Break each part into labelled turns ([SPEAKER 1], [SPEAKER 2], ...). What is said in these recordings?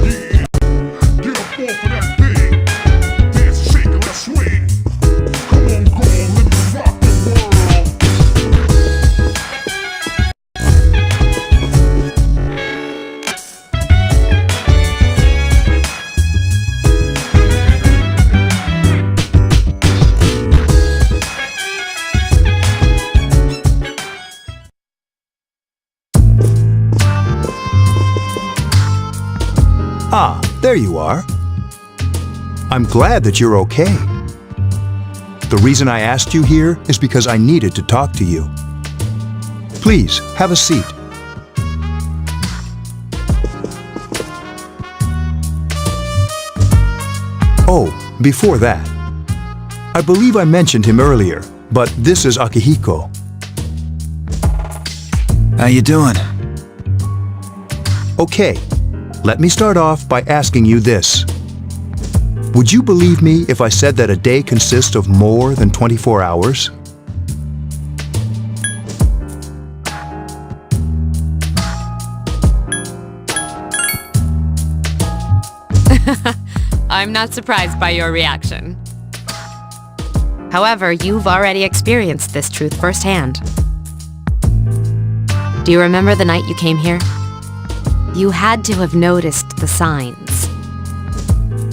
[SPEAKER 1] Get up off of that thing. Dance, shake, and let's swing. Come on, go on, let me rock the world.
[SPEAKER 2] Ah, there you are. I'm glad that you're okay. The reason I asked you here is because I needed to talk to you. Please, have a seat. Oh, before that, I believe I mentioned him earlier, but this is Akihiko.
[SPEAKER 3] How you doing?
[SPEAKER 2] Okay, let me start off by asking you this. Would you believe me if I said that a day consists of more than 24 hours?
[SPEAKER 4] I'm not surprised by your reaction. However, you've already experienced this truth firsthand. Do you remember the night you came here? You had to have noticed the signs.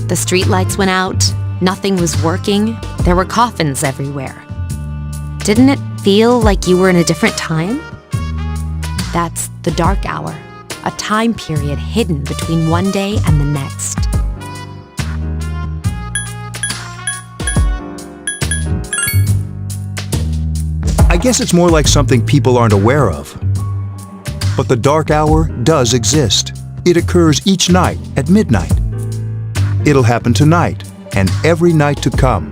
[SPEAKER 4] The streetlights went out, nothing was working, there were coffins everywhere. Didn't it feel like you were in a different time? That's the dark hour, a time period hidden between one day and the next.
[SPEAKER 2] I guess it's more like something people aren't aware of. But the dark hour does exist. It occurs each night at midnight. It'll happen tonight and every night to come.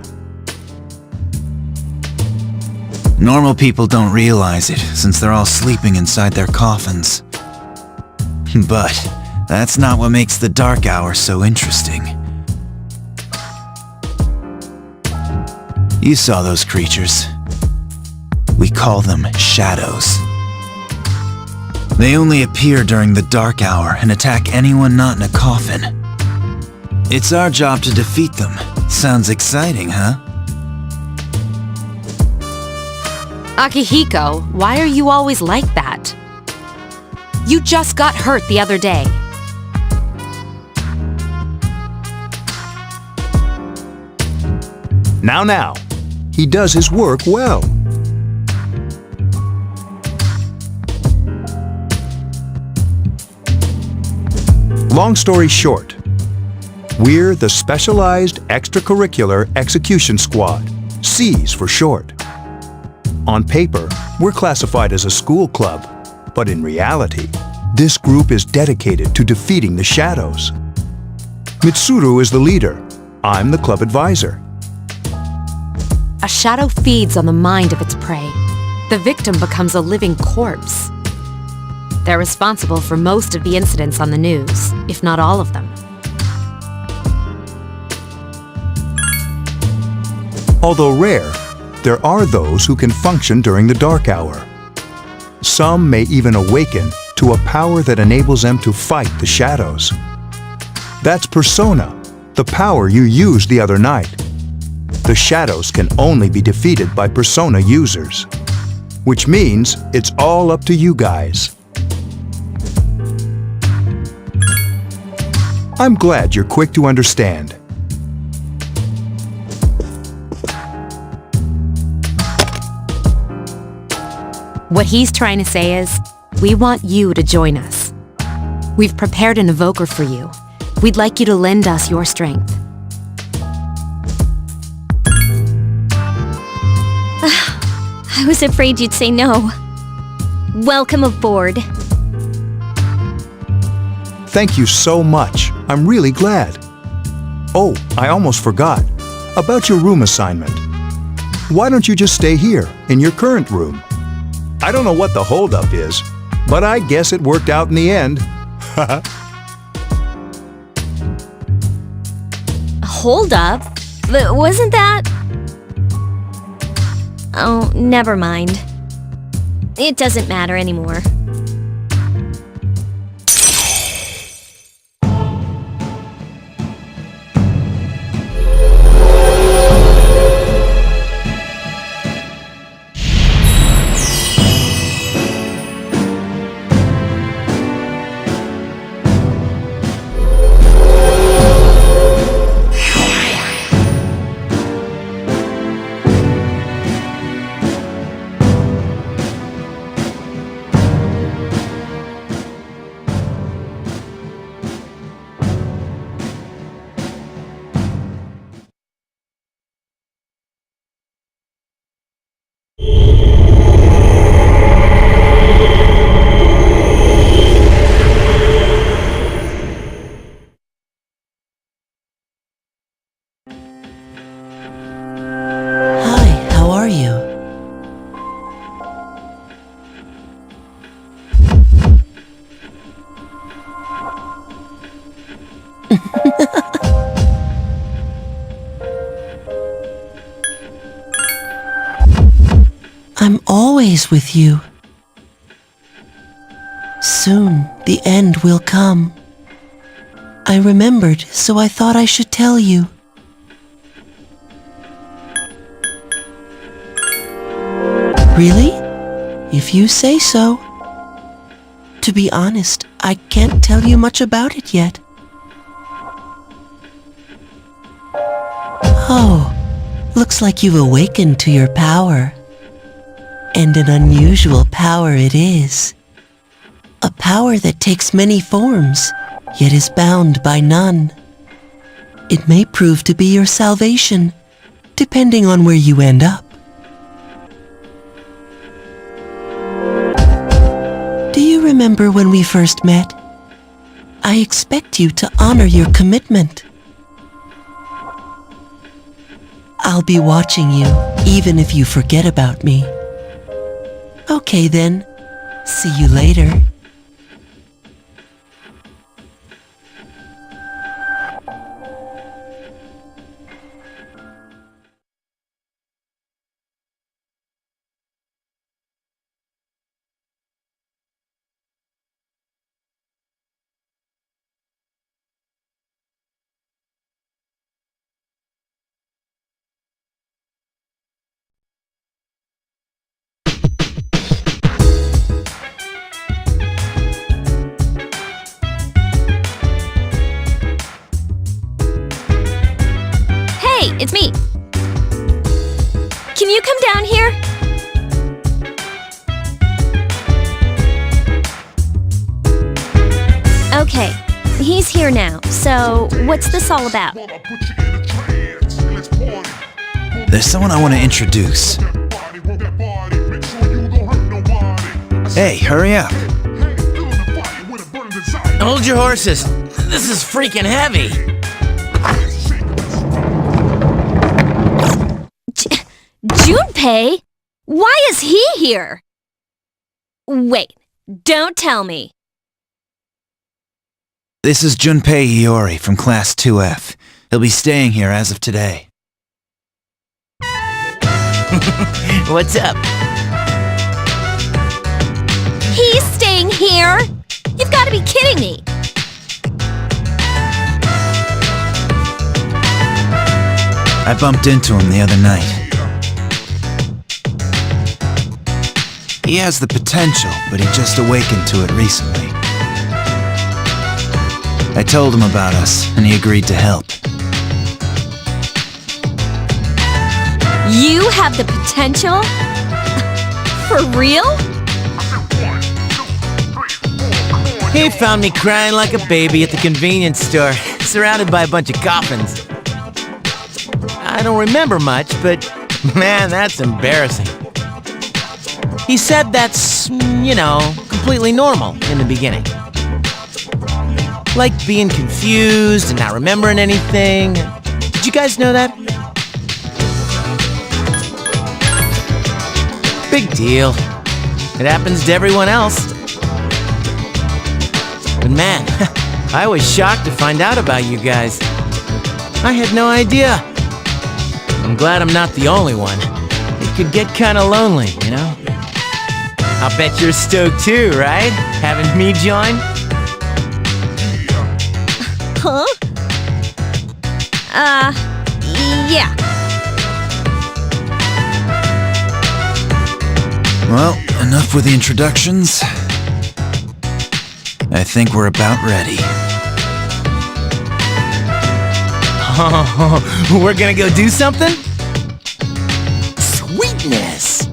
[SPEAKER 3] Normal people don't realize it, since they're all sleeping inside their coffins. But that's not what makes the dark hour so interesting. You saw those creatures. We call them shadows. They only appear during the dark hour and attack anyone not in a coffin. It's our job to defeat them. Sounds exciting, huh?
[SPEAKER 4] Akihiko, why are you always like that? You just got hurt the other day.
[SPEAKER 2] Now, he does his work well. Long story short, we're the Specialized Extracurricular Execution Squad, SEAS for short. On paper, we're classified as a school club, but in reality, this group is dedicated to defeating the shadows. Mitsuru is the leader. I'm the club advisor.
[SPEAKER 4] A shadow feeds on the mind of its prey. The victim becomes a living corpse. They're responsible for most of the incidents on the news, if not all of them.
[SPEAKER 2] Although rare, there are those who can function during the dark hour. Some may even awaken to a power that enables them to fight the shadows. That's Persona, the power you used the other night. The shadows can only be defeated by Persona users, which means it's all up to you guys. I'm glad you're quick to understand.
[SPEAKER 4] What he's trying to say is, we want you to join us. We've prepared an evoker for you. We'd like you to lend us your strength.
[SPEAKER 5] I was afraid you'd say no. Welcome aboard.
[SPEAKER 2] Thank you so much. I'm really glad. Oh, I almost forgot. About your room assignment. Why don't you just stay here, in your current room? I don't know what the holdup is, but I guess it worked out in the end.
[SPEAKER 5] Hold up. Wasn't that... Oh, never mind. It doesn't matter anymore.
[SPEAKER 6] always with you. Soon the end will come. I remembered, so I thought I should tell you. Really? If you say so. To be honest, I can't tell you much about it yet. Oh, looks like you've awakened to your power. And an unusual power it is. A power that takes many forms, yet is bound by none. It may prove to be your salvation, depending on where you end up. Do you remember when we first met? I expect you to honor your commitment. I'll be watching you, even if you forget about me. Okay then, see you later.
[SPEAKER 5] Hey, it's me. Can you come down here? Okay, he's here now. So, what's this all about?
[SPEAKER 1] Mama, put you in a trance. Let's party.
[SPEAKER 3] There's someone I want to introduce.
[SPEAKER 1] That body, roll that body. Make sure you don't hurt nobody. I said,
[SPEAKER 3] Hey, hurry up.
[SPEAKER 1] hey, fill the fire with a burning desire.
[SPEAKER 7] Hold your horses. This is freaking heavy.
[SPEAKER 5] Junpei? Why is he here? Wait, don't tell me.
[SPEAKER 3] This is Junpei Iori from Class 2F. He'll be staying here as of today.
[SPEAKER 7] What's up?
[SPEAKER 5] He's staying here? You've got to be kidding me.
[SPEAKER 3] I bumped into him the other night. He has the potential, but he just awakened to it recently. I told him about us, and he agreed to help.
[SPEAKER 5] You have the potential? For real?
[SPEAKER 7] He found me crying like a baby at the convenience store, surrounded by a bunch of coffins. I don't remember much, but man, that's embarrassing. He said that's, completely normal in the beginning. Like being confused and not remembering anything. Did you guys know that? Big deal. It happens to everyone else. But man, I was shocked to find out about you guys. I had no idea. I'm glad I'm not the only one. It could get kinda lonely, I'll bet you're stoked too, right? Having me join?
[SPEAKER 5] Huh? Yeah.
[SPEAKER 3] Well, enough with the introductions. I think we're about ready.
[SPEAKER 7] Oh, we're gonna go do something? Sweetness!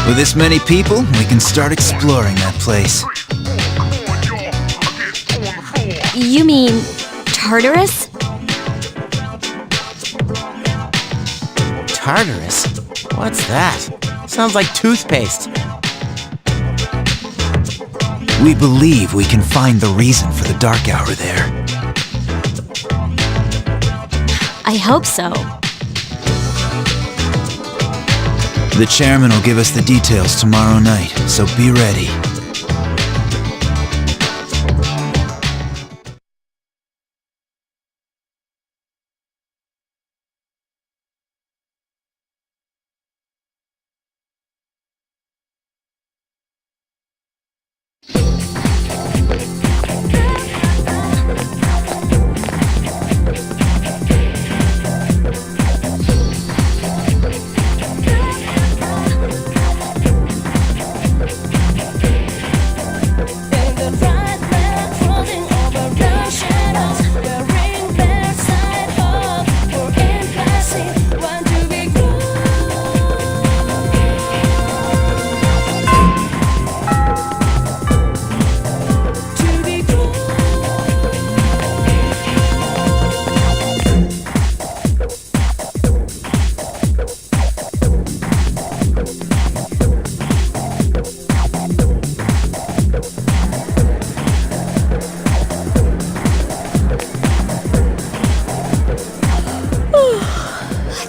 [SPEAKER 3] With this many people, we can start exploring that place.
[SPEAKER 5] You mean Tartarus?
[SPEAKER 7] Tartarus? What's that? Sounds like toothpaste.
[SPEAKER 3] We believe we can find the reason for the dark hour there.
[SPEAKER 5] I hope so.
[SPEAKER 3] The chairman will give us the details tomorrow night, so be ready.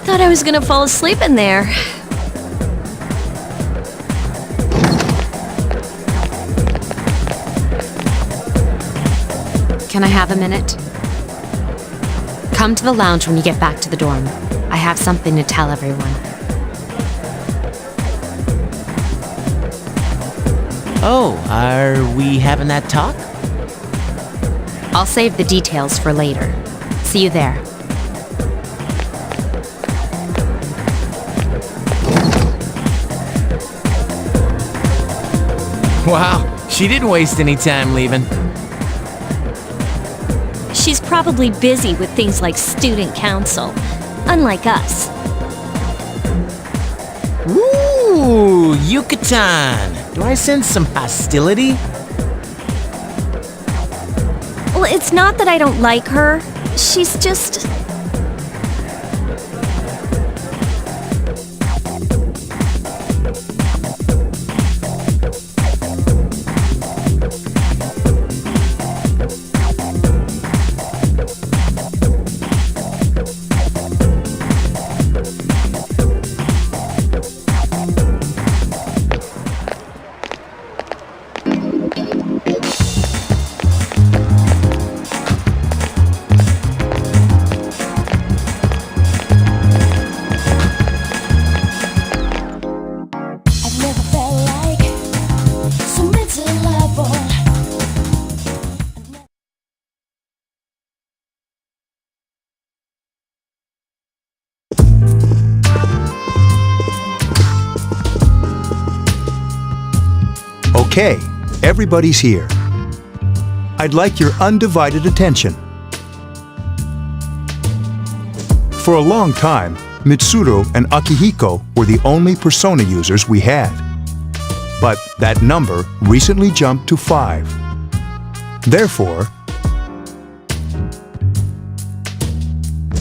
[SPEAKER 5] Thought I was gonna fall asleep in there.
[SPEAKER 4] Can I have a minute? Come to the lounge when you get back to the dorm. I have something to tell everyone.
[SPEAKER 7] Oh, are we having that talk?
[SPEAKER 4] I'll save the details for later. See you there.
[SPEAKER 7] Wow, she didn't waste any time leaving.
[SPEAKER 5] She's probably busy with things like student council, unlike us.
[SPEAKER 7] Ooh, Yucatan! Do I sense some hostility?
[SPEAKER 5] Well, it's not that I don't like her. She's just...
[SPEAKER 8] I've never felt like so miserable.
[SPEAKER 2] Okay, everybody's here. I'd like your undivided attention. For a long time, Mitsuru and Akihiko were the only persona users we had. But that number recently jumped to 5. Therefore,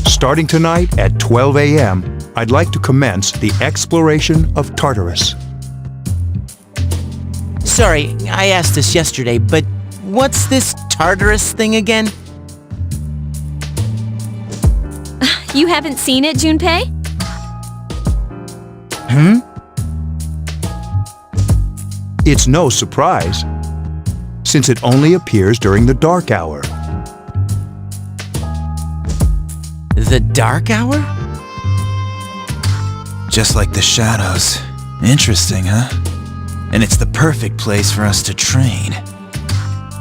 [SPEAKER 2] starting tonight at 12 a.m., I'd like to commence the exploration of Tartarus.
[SPEAKER 7] Sorry, I asked this yesterday, but what's this Tartarus thing again?
[SPEAKER 5] You haven't seen it, Junpei?
[SPEAKER 2] It's no surprise, since it only appears during the dark hour.
[SPEAKER 7] The dark hour?
[SPEAKER 3] Just like the shadows. Interesting, huh? And it's the perfect place for us to train.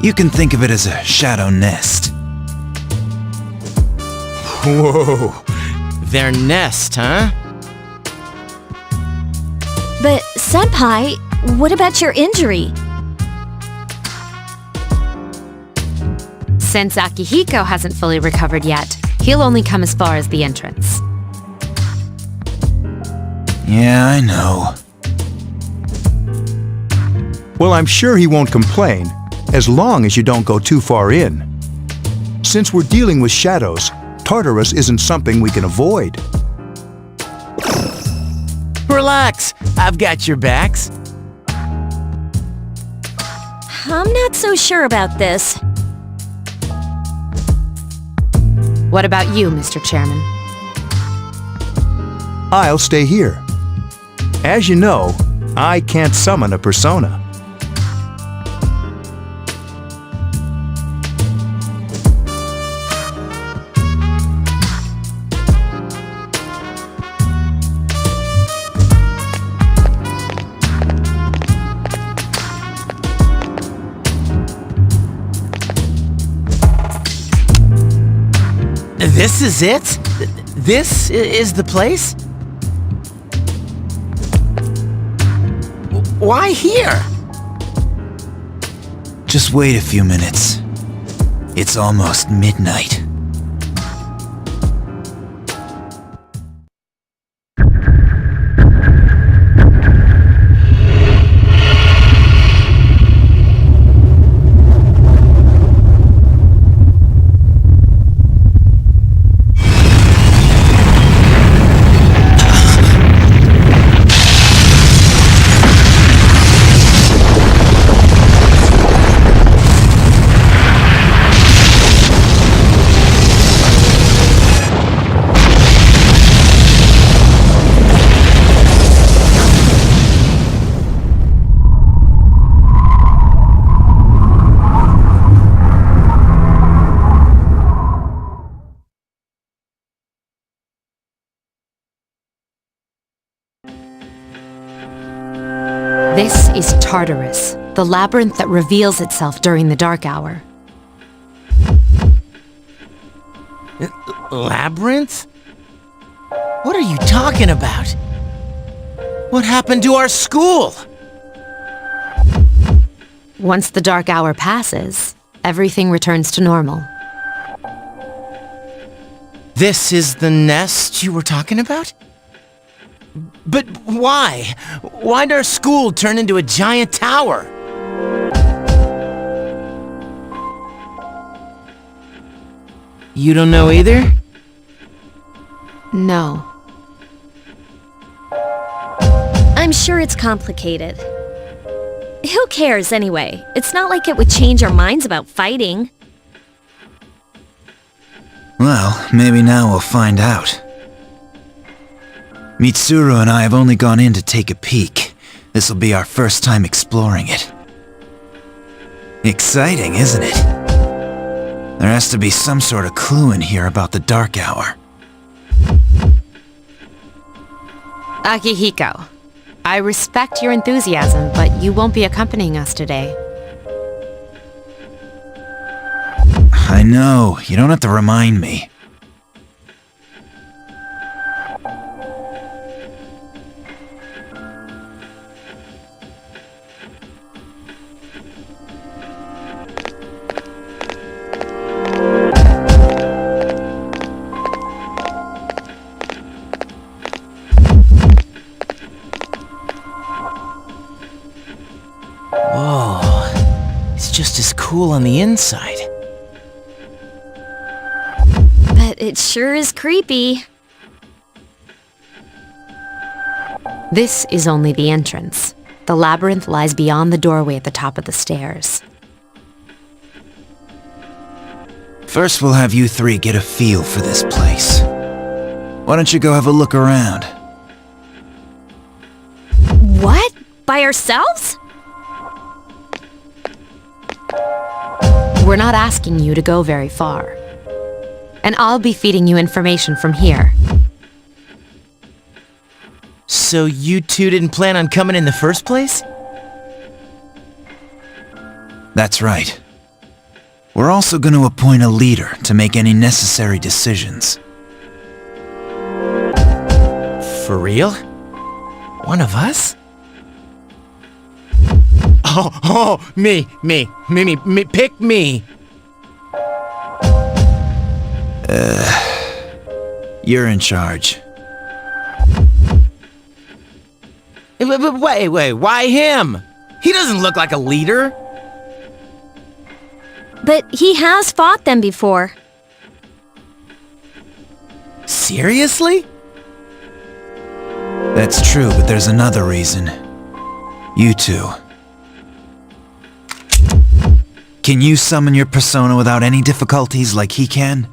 [SPEAKER 3] You can think of it as a shadow nest.
[SPEAKER 7] Whoa. Their nest, huh?
[SPEAKER 5] But, Senpai, what about your injury?
[SPEAKER 4] Since Akihiko hasn't fully recovered yet, he'll only come as far as the entrance.
[SPEAKER 3] Yeah, I know.
[SPEAKER 2] Well, I'm sure he won't complain, as long as you don't go too far in. Since we're dealing with shadows, Tartarus isn't something we can avoid.
[SPEAKER 7] Relax, I've got your backs.
[SPEAKER 5] I'm not so sure about this.
[SPEAKER 4] What about you, Mr. Chairman?
[SPEAKER 2] I'll stay here. As you know, I can't summon a persona.
[SPEAKER 7] This is it? This is the place? Why here?
[SPEAKER 3] Just wait a few minutes. It's almost midnight.
[SPEAKER 4] Tartarus, the labyrinth that reveals itself during the dark hour.
[SPEAKER 7] Labyrinth? What are you talking about? What happened to our school?
[SPEAKER 4] Once the dark hour passes, everything returns to normal.
[SPEAKER 7] This is the nest you were talking about? But why? Why'd our school turn into a giant tower? You don't know either?
[SPEAKER 4] No.
[SPEAKER 5] I'm sure it's complicated. Who cares anyway? It's not like it would change our minds about fighting.
[SPEAKER 3] Well, maybe now we'll find out. Mitsuru and I have only gone in to take a peek. This'll be our first time exploring it. Exciting, isn't it? There has to be some sort of clue in here about the dark hour.
[SPEAKER 4] Akihiko, I respect your enthusiasm, but you won't be accompanying us today.
[SPEAKER 3] I know, you don't have to remind me.
[SPEAKER 7] Whoa, it's just as cool on the inside.
[SPEAKER 5] But it sure is creepy.
[SPEAKER 4] This is only the entrance. The labyrinth lies beyond the doorway at the top of the stairs.
[SPEAKER 3] First we'll have you three get a feel for this place. Why don't you go have a look around?
[SPEAKER 5] What? By ourselves?
[SPEAKER 4] We're not asking you to go very far. And I'll be feeding you information from here.
[SPEAKER 7] So you two didn't plan on coming in the first place?
[SPEAKER 3] That's right. We're also going to appoint a leader to make any necessary decisions.
[SPEAKER 7] For real? One of us? Oh, me, pick me!
[SPEAKER 3] You're in charge.
[SPEAKER 7] Wait, why him? He doesn't look like a leader.
[SPEAKER 5] But he has fought them before.
[SPEAKER 7] Seriously?
[SPEAKER 3] That's true, but there's another reason. You two. Can you summon your persona without any difficulties like he can?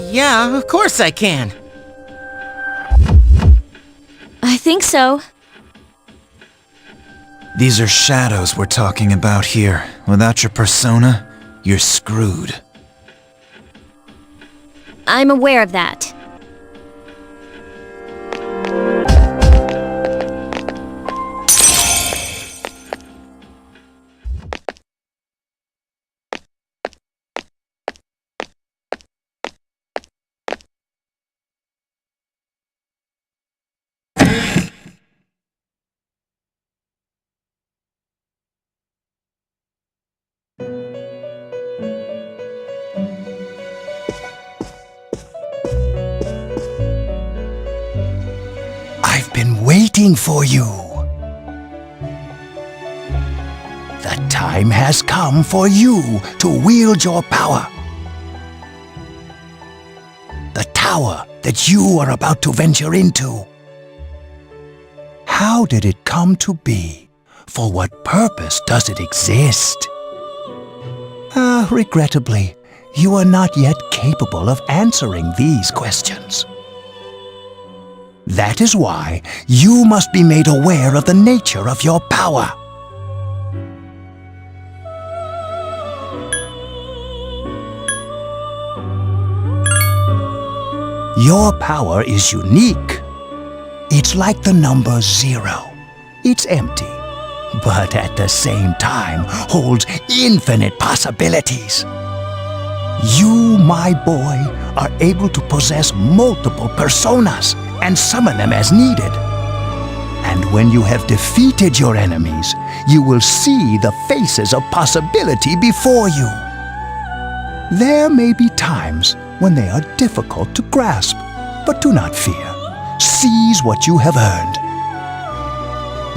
[SPEAKER 7] Yeah, of course I can.
[SPEAKER 5] I think so.
[SPEAKER 3] These are shadows we're talking about here. Without your persona, you're screwed.
[SPEAKER 5] I'm aware of that.
[SPEAKER 2] I've been waiting for you. The time has come for you to wield your power. The tower that you are about to venture into. How did it come to be? For what purpose does it exist? Regrettably, you are not yet capable of answering these questions. That is why you must be made aware of the nature of your power. Your power is unique. It's like the number 0. It's empty, but at the same time holds infinite possibilities. You, my boy, are able to possess multiple personas and summon them as needed. And when you have defeated your enemies, you will see the faces of possibility before you. There may be times when they are difficult to grasp, but do not fear. Seize what you have earned.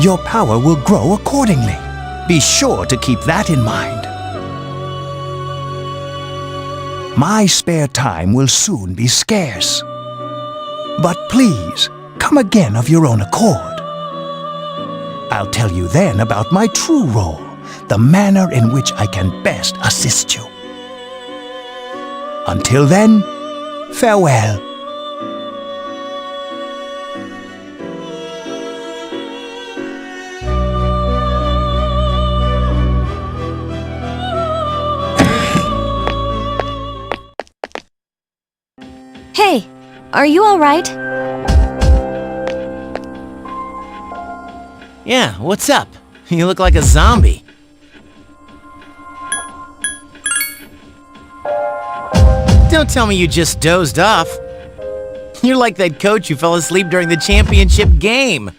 [SPEAKER 2] Your power will grow accordingly. Be sure to keep that in mind. My spare time will soon be scarce. But please, come again of your own accord. I'll tell you then about my true role, the manner in which I can best assist you. Until then, farewell.
[SPEAKER 5] Hey, are you alright?
[SPEAKER 7] Yeah, what's up? You look like a zombie. Don't tell me you just dozed off. You're like that coach who fell asleep during the championship game.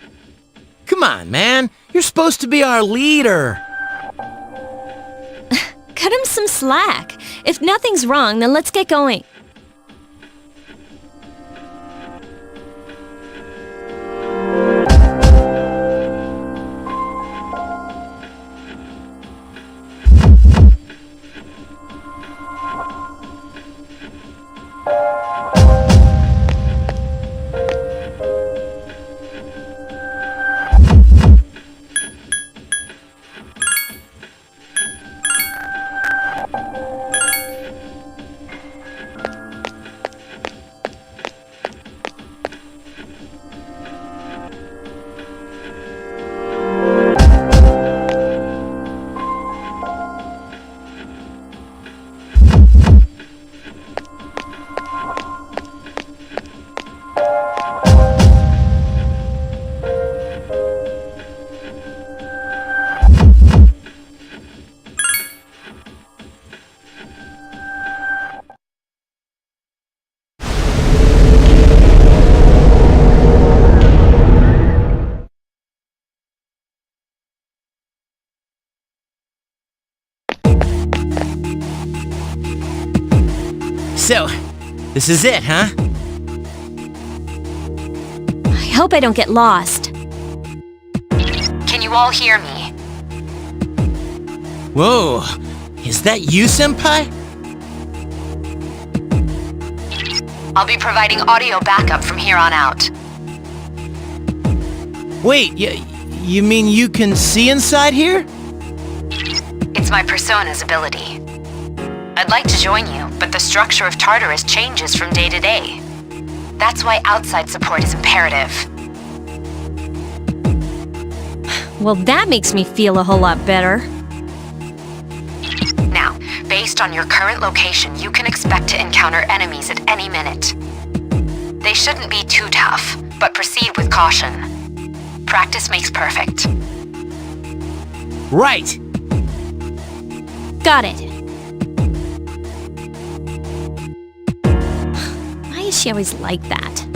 [SPEAKER 7] Come on, man. You're supposed to be our leader.
[SPEAKER 5] Cut him some slack. If nothing's wrong, then let's get going.
[SPEAKER 7] So, this is it, huh?
[SPEAKER 5] I hope I don't get lost.
[SPEAKER 4] Can you all hear me?
[SPEAKER 7] Whoa, is that you, Senpai?
[SPEAKER 4] I'll be providing audio backup from here on out.
[SPEAKER 7] Wait, you mean you can see inside here?
[SPEAKER 4] It's my persona's ability. I'd like to join you, but the structure of Tartarus changes from day to day. That's why outside support is imperative.
[SPEAKER 5] Well, that makes me feel a whole lot better.
[SPEAKER 4] Now, based on your current location, you can expect to encounter enemies at any minute. They shouldn't be too tough, but proceed with caution. Practice makes perfect.
[SPEAKER 7] Right!
[SPEAKER 5] Got it. Why is she always like that?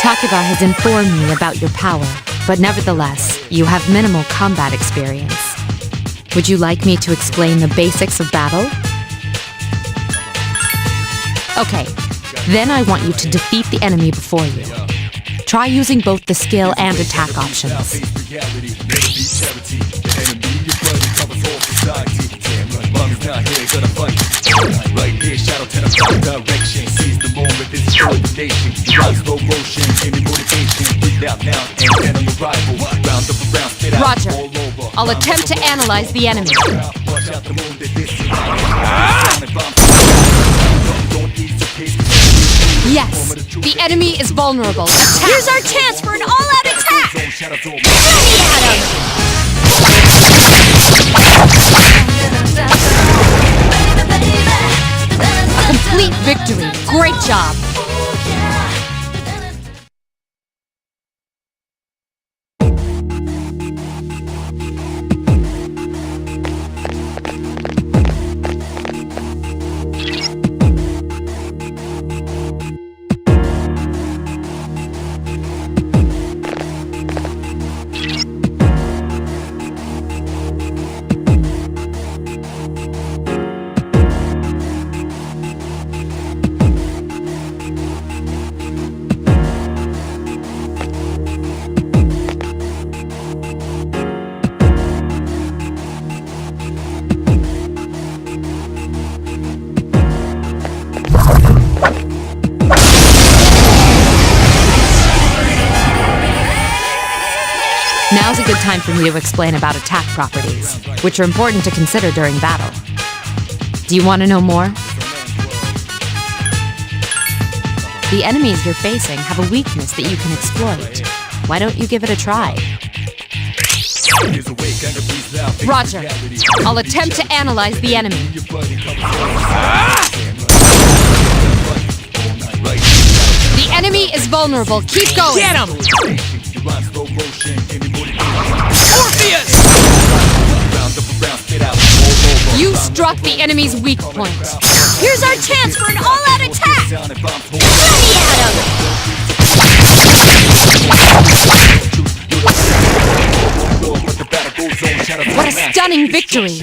[SPEAKER 4] Takeba has informed me about your power, but nevertheless, you have minimal combat experience. Would you like me to explain the basics of battle? Okay, then I want you to defeat the enemy before you. Try using both the skill and attack options. Roger. I'll attempt to analyze the enemy. Yes, the enemy is vulnerable. Attack.
[SPEAKER 5] Here's our chance for an all-out attack!
[SPEAKER 4] Complete victory. Great job. Now's a good time for me to explain about attack properties, which are important to consider during battle. Do you want to know more? The enemies you're facing have a weakness that you can exploit. Why don't you give it a try? Roger. I'll attempt to analyze the enemy. The enemy is vulnerable. Keep going.
[SPEAKER 7] Get him!
[SPEAKER 4] You struck the enemy's weak point.
[SPEAKER 5] Here's our chance for an all-out attack!
[SPEAKER 4] What a stunning victory!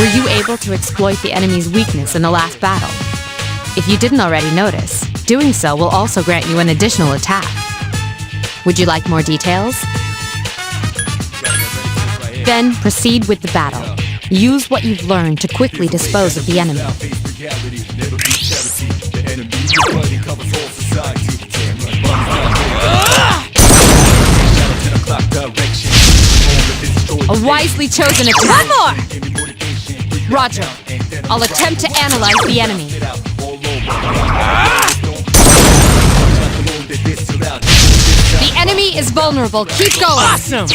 [SPEAKER 4] Were you able to exploit the enemy's weakness in the last battle? If you didn't already notice, doing so will also grant you an additional attack. Would you like more details? Then proceed with the battle. Use what you've learned to quickly dispose of the enemy. A wisely chosen attack.
[SPEAKER 5] One more!
[SPEAKER 4] Roger. I'll attempt to analyze the enemy. The enemy is vulnerable. Keep going.
[SPEAKER 7] Awesome!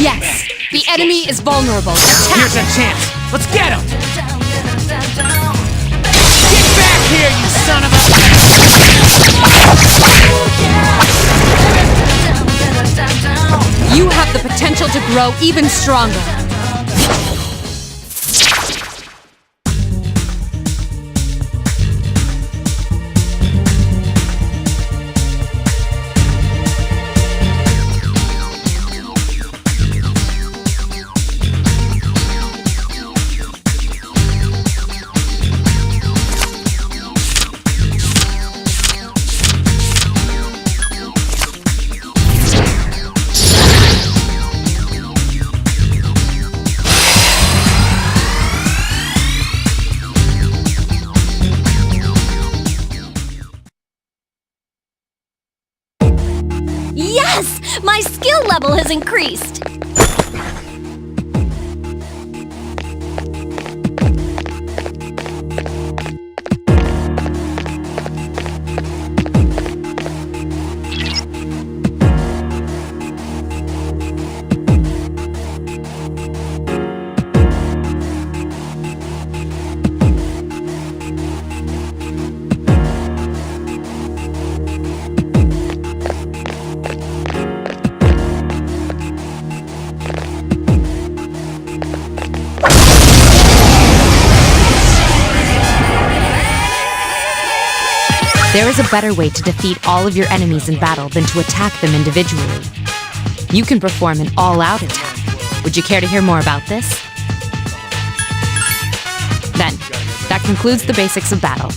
[SPEAKER 4] Yes, the enemy is vulnerable. Attack.
[SPEAKER 7] Here's a chance. Let's get him! Get back here, you son of
[SPEAKER 4] You have the potential to grow even stronger.
[SPEAKER 5] level has increased.
[SPEAKER 4] There is a better way to defeat all of your enemies in battle than to attack them individually. You can perform an all-out attack. Would you care to hear more about this? Then, that concludes the basics of battle.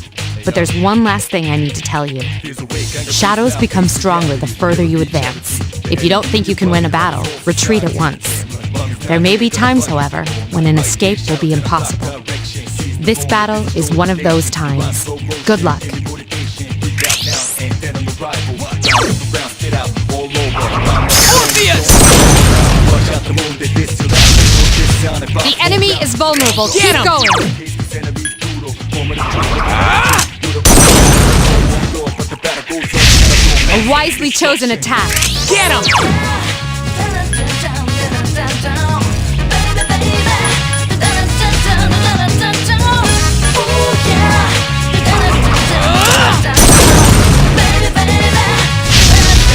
[SPEAKER 4] But there's one last thing I need to tell you. Shadows become stronger the further you advance. If you don't think you can win a battle, retreat at once. There may be times, however, when an escape will be impossible. This battle is one of those times. Good luck. The enemy is vulnerable. Keep going. A wisely chosen attack.
[SPEAKER 7] Get him!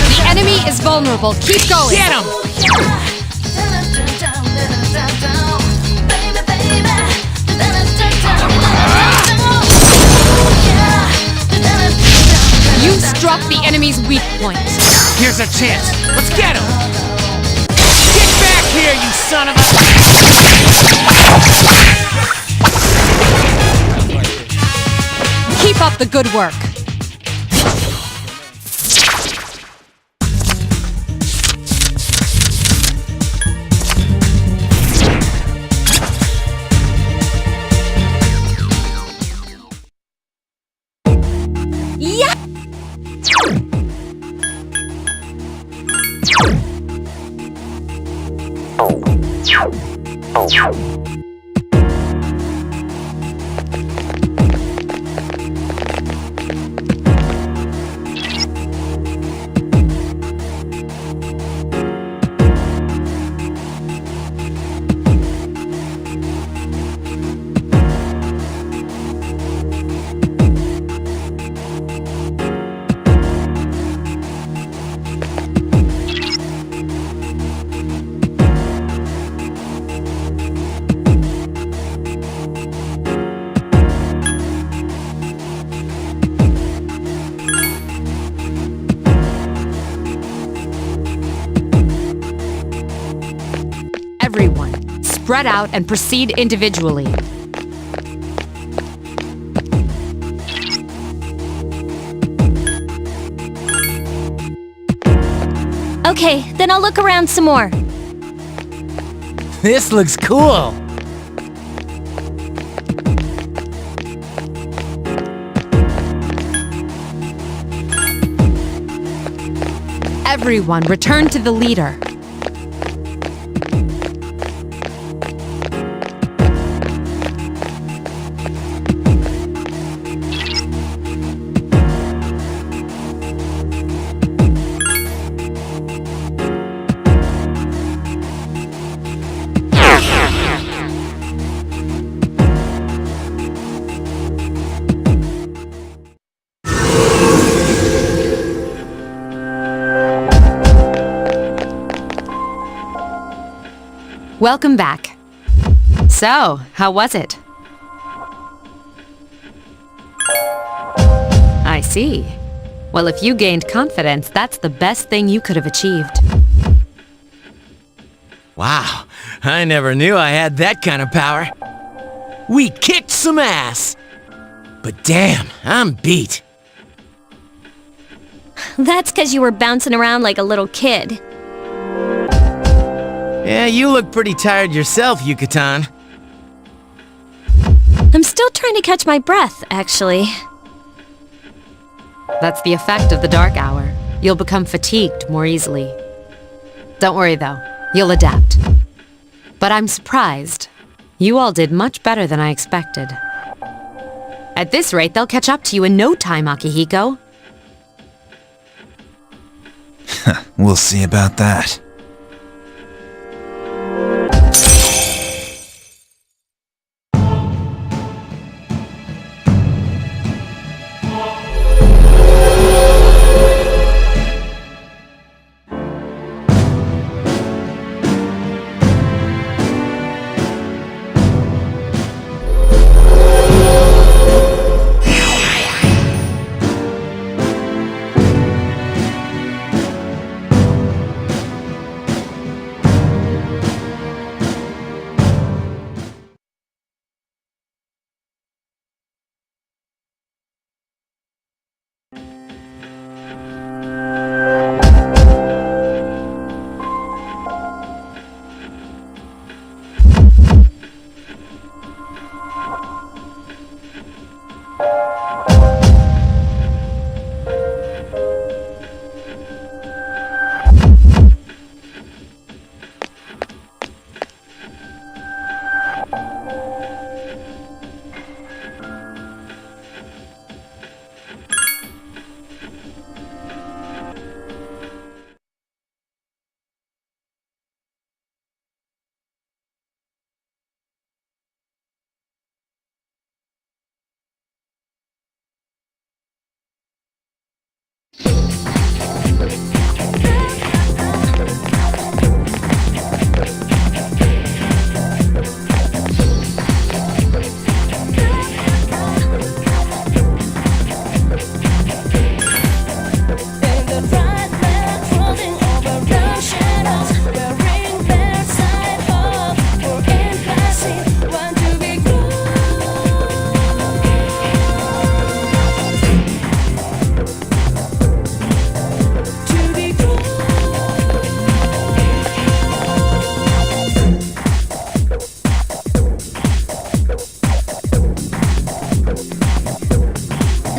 [SPEAKER 4] The enemy is vulnerable. Keep going.
[SPEAKER 7] Get him!
[SPEAKER 4] You struck the enemy's weak point.
[SPEAKER 7] Here's our chance. Let's get him! Get back here, you son of a...
[SPEAKER 4] Keep up the good work. Everyone, spread out and proceed individually.
[SPEAKER 5] Okay, then I'll look around some more.
[SPEAKER 7] This looks cool.
[SPEAKER 4] Everyone, return to the leader. Welcome back. So, how was it? I see. Well, if you gained confidence, that's the best thing you could have achieved.
[SPEAKER 7] Wow, I never knew I had that kind of power. We kicked some ass. But damn, I'm beat.
[SPEAKER 5] That's because you were bouncing around like a little kid.
[SPEAKER 7] Yeah, you look pretty tired yourself, Yucatan.
[SPEAKER 5] I'm still trying to catch my breath, actually.
[SPEAKER 4] That's the effect of the dark hour. You'll become fatigued more easily. Don't worry though, you'll adapt. But I'm surprised. You all did much better than I expected. At this rate, they'll catch up to you in no time, Akihiko.
[SPEAKER 3] We'll see about that.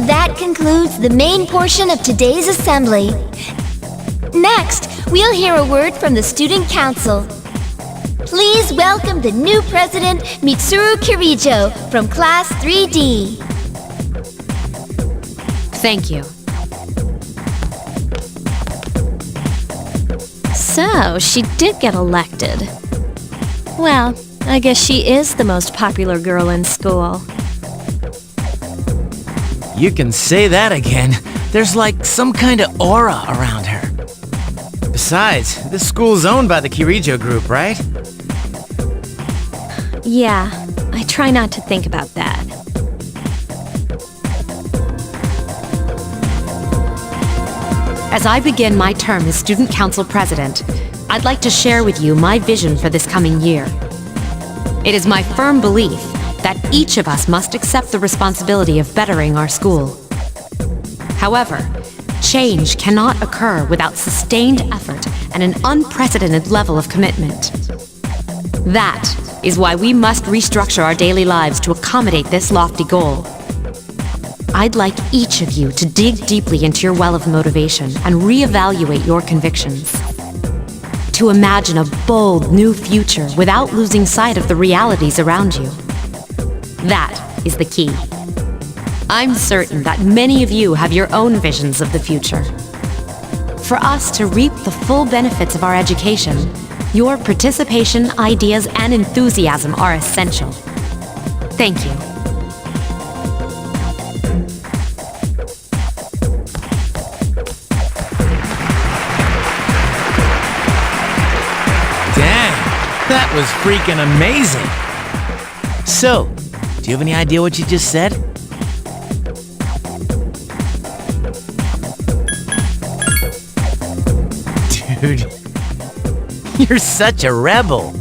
[SPEAKER 8] That concludes the main portion of today's assembly. Next, we'll hear a word from the Student Council. Please welcome the new president, Mitsuru Kirijo, from Class 3D.
[SPEAKER 4] Thank you.
[SPEAKER 5] So, she did get elected. Well, I guess she is the most popular girl in school.
[SPEAKER 7] You can say that again. There's like some kind of aura around her. Besides, this school's owned by the Kirijo group, right?
[SPEAKER 5] Yeah, I try not to think about that.
[SPEAKER 4] As I begin my term as Student Council President, I'd like to share with you my vision for this coming year. It is my firm belief that each of us must accept the responsibility of bettering our school. However, change cannot occur without sustained effort and an unprecedented level of commitment. That is why we must restructure our daily lives to accommodate this lofty goal. I'd like each of you to dig deeply into your well of motivation and reevaluate your convictions. To imagine a bold new future without losing sight of the realities around you. That is the key. I'm certain that many of you have your own visions of the future. For us to reap the full benefits of our education, your participation, ideas, and enthusiasm are essential. Thank you.
[SPEAKER 7] Damn, that was freaking amazing. So, do you have any idea what you just said? Dude, you're such a rebel.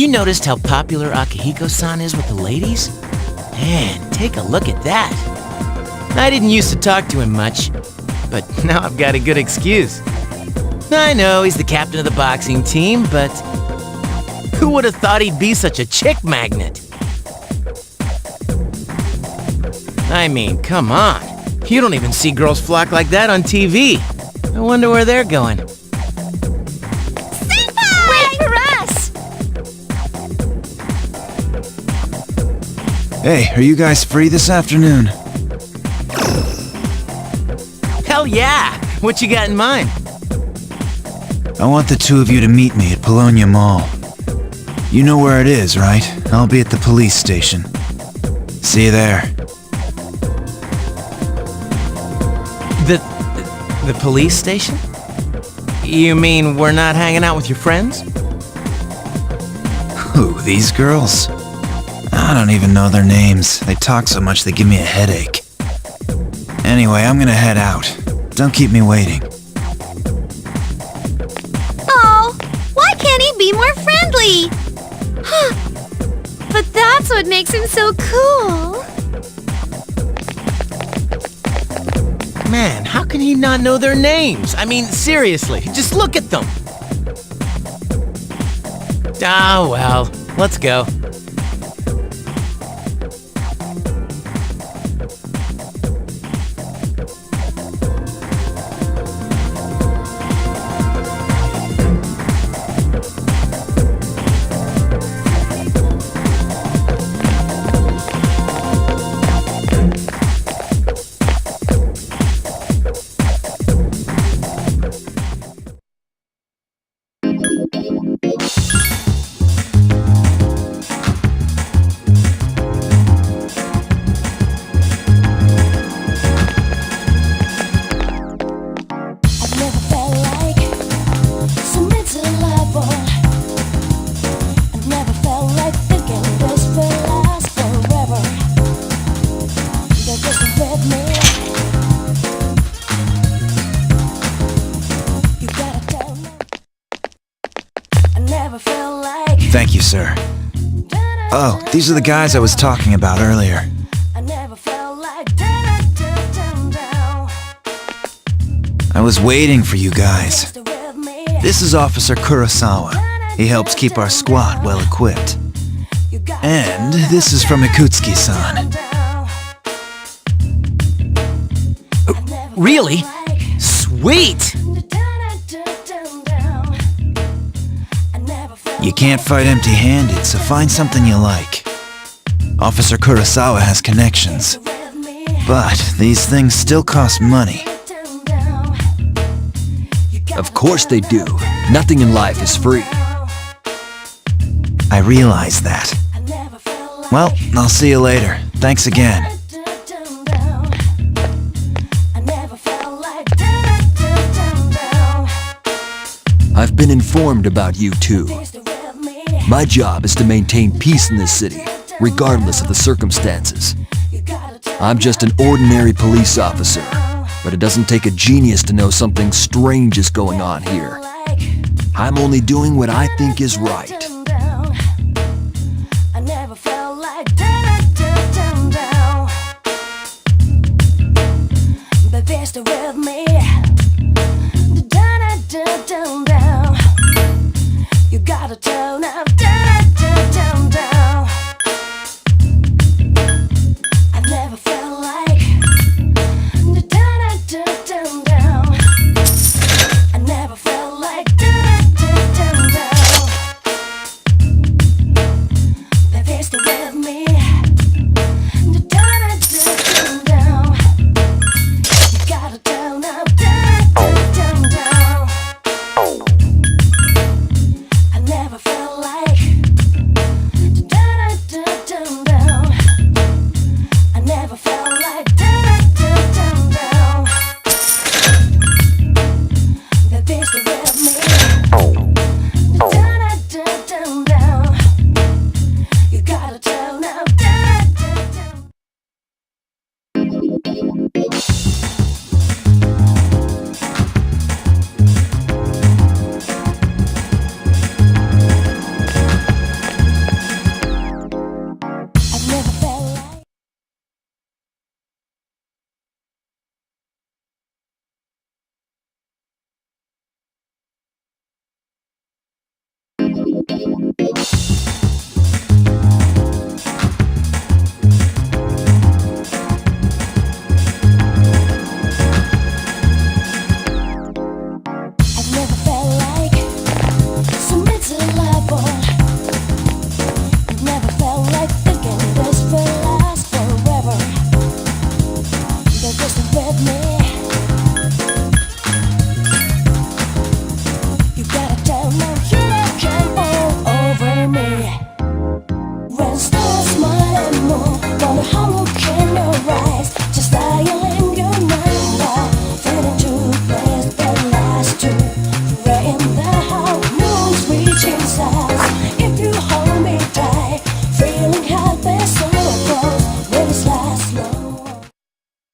[SPEAKER 7] you noticed how popular Akihiko-san is with the ladies? Man, take a look at that. I didn't used to talk to him much, but now I've got a good excuse. I know he's the captain of the boxing team, but who would have thought he'd be such a chick magnet? I mean, come on. You don't even see girls flock like that on TV. I wonder where they're going.
[SPEAKER 8] Wait for us!
[SPEAKER 3] Hey, are you guys free this afternoon?
[SPEAKER 7] Hell yeah! What you got in mind?
[SPEAKER 3] I want the two of you to meet me at Polonia Mall. You know where it is, right? I'll be at the police station. See you there.
[SPEAKER 7] The police station? You mean we're not hanging out with your friends?
[SPEAKER 3] Who, these girls? I don't even know their names. They talk so much they give me a headache. Anyway, I'm gonna head out. Don't keep me waiting.
[SPEAKER 5] Oh, why can't he be more friendly? But that's what makes him so cool.
[SPEAKER 7] Man, how can he not know their names? I mean, seriously, just look at them. Ah, well, let's go.
[SPEAKER 3] Thank you, sir. Oh, these are the guys I was talking about earlier. I was waiting for you guys. This is Officer Kurosawa. He helps keep our squad well equipped. And this is from Ikutsuki-san.
[SPEAKER 7] Really? Sweet!
[SPEAKER 3] You can't fight empty-handed, so find something you like. Officer Kurosawa has connections. But these things still cost money.
[SPEAKER 9] Of course they do. Nothing in life is free.
[SPEAKER 3] I realize that. Well, I'll see you later. Thanks again.
[SPEAKER 9] I've been informed about you two. My job is to maintain peace in this city, regardless of the circumstances. I'm just an ordinary police officer, but it doesn't take a genius to know something strange is going on here. I'm only doing what I think is right.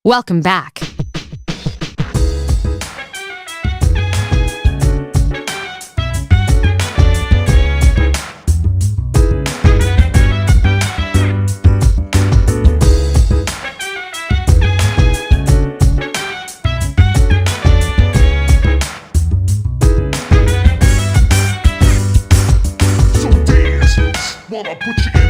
[SPEAKER 4] Welcome back.
[SPEAKER 1] So dance while I put you in